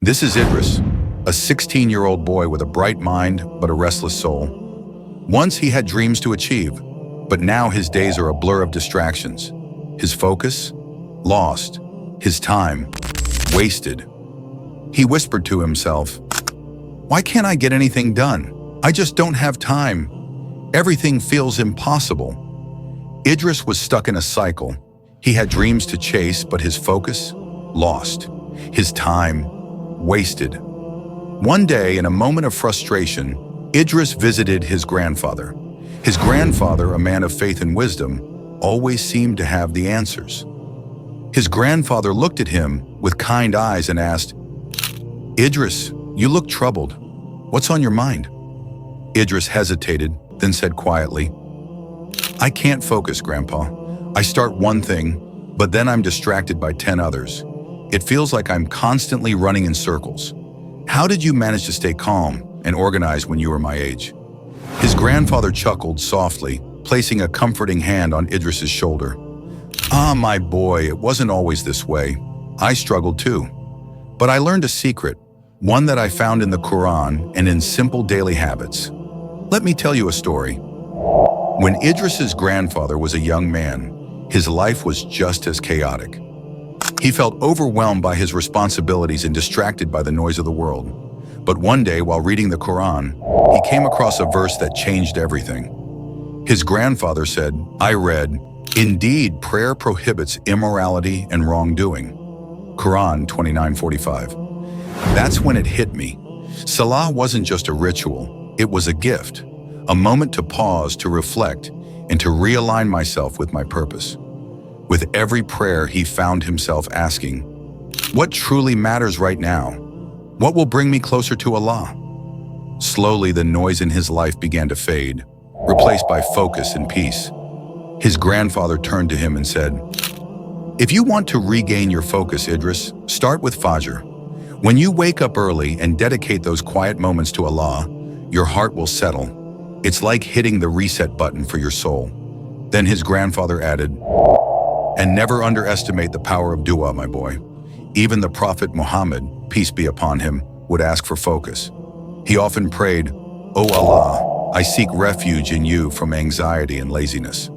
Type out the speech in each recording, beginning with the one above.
This is Idris, a 16-year-old boy with a bright mind but a restless soul. Once he had dreams to achieve, but now his days are a blur of distractions. His focus? Lost. His time? Wasted. He whispered to himself, "Why can't I get anything done? I just don't have time. Everything feels impossible." Idris was stuck in a cycle. He had dreams to chase, but his focus? Lost. His time? Wasted. One day, in a moment of frustration, Idris visited his grandfather. His grandfather, a man of faith and wisdom, always seemed to have the answers. His grandfather looked at him with kind eyes and asked, "Idris, you look troubled. What's on your mind?" Idris hesitated, then said quietly, "I can't focus, Grandpa. I start one thing, but then I'm distracted by 10 others. It feels like I'm constantly running in circles. How did you manage to stay calm and organized when you were my age?" His grandfather chuckled softly, placing a comforting hand on Idris's shoulder. "Ah, my boy, it wasn't always this way. I struggled too. But I learned a secret, one that I found in the Quran and in simple daily habits. Let me tell you a story. When Idris's grandfather was a young man, his life was just as chaotic. He felt overwhelmed by his responsibilities and distracted by the noise of the world. But one day, while reading the Quran, he came across a verse that changed everything. His grandfather said, "I read, 'Indeed, prayer prohibits immorality and wrongdoing.'" Quran 29:45. That's when it hit me. Salah wasn't just a ritual, it was a gift, a moment to pause, to reflect, and to realign myself with my purpose. With every prayer, he found himself asking, "What truly matters right now? What will bring me closer to Allah?" Slowly, the noise in his life began to fade, replaced by focus and peace. His grandfather turned to him and said, "If you want to regain your focus, Idris, start with Fajr. When you wake up early and dedicate those quiet moments to Allah, your heart will settle. It's like hitting the reset button for your soul." Then his grandfather added, "And never underestimate the power of dua, my boy. Even the Prophet Muhammad, peace be upon him, would ask for focus. He often prayed, 'O Allah, I seek refuge in you from anxiety and laziness.'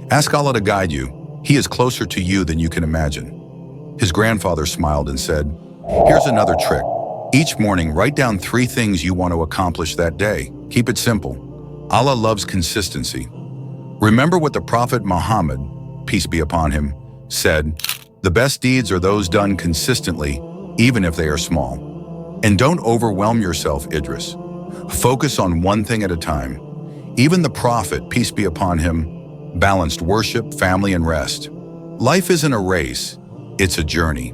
Ask Allah to guide you. He is closer to you than you can imagine." His grandfather smiled and said, "Here's another trick. Each morning, write down 3 things you want to accomplish that day. Keep it simple. Allah loves consistency. Remember what the Prophet Muhammad, peace be upon him, said, 'The best deeds are those done consistently, even if they are small.' And don't overwhelm yourself, Idris. Focus on one thing at a time. Even the Prophet, peace be upon him, balanced worship, family, and rest. Life isn't a race, it's a journey."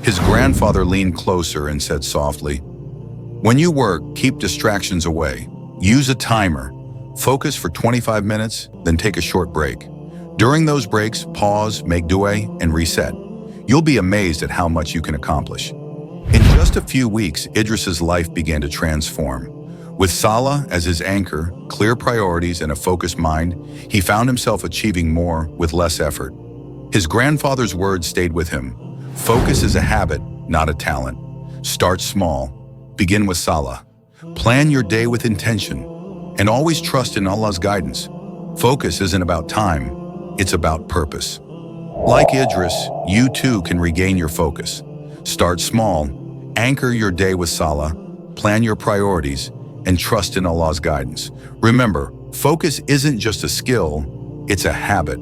His grandfather leaned closer and said softly, "When you work, keep distractions away. Use a timer. Focus for 25 minutes, then take a short break. During those breaks, pause, make dua, and reset. You'll be amazed at how much you can accomplish." In just a few weeks, Idris's life began to transform. With Salah as his anchor, clear priorities, and a focused mind, he found himself achieving more with less effort. His grandfather's words stayed with him. Focus is a habit, not a talent. Start small. Begin with Salah. Plan your day with intention. And always trust in Allah's guidance. Focus isn't about time, it's about purpose. Like Idris, you too can regain your focus. Start small, anchor your day with Salah, plan your priorities, and trust in Allah's guidance. Remember, focus isn't just a skill, it's a habit.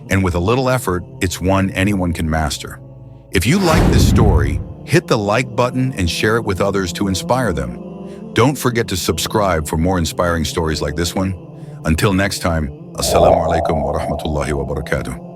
And with a little effort, it's one anyone can master. If you like this story, hit the like button and share it with others to inspire them. Don't forget to subscribe for more inspiring stories like this one. Until next time, Assalamu alaikum wa rahmatullahi wa barakatuh.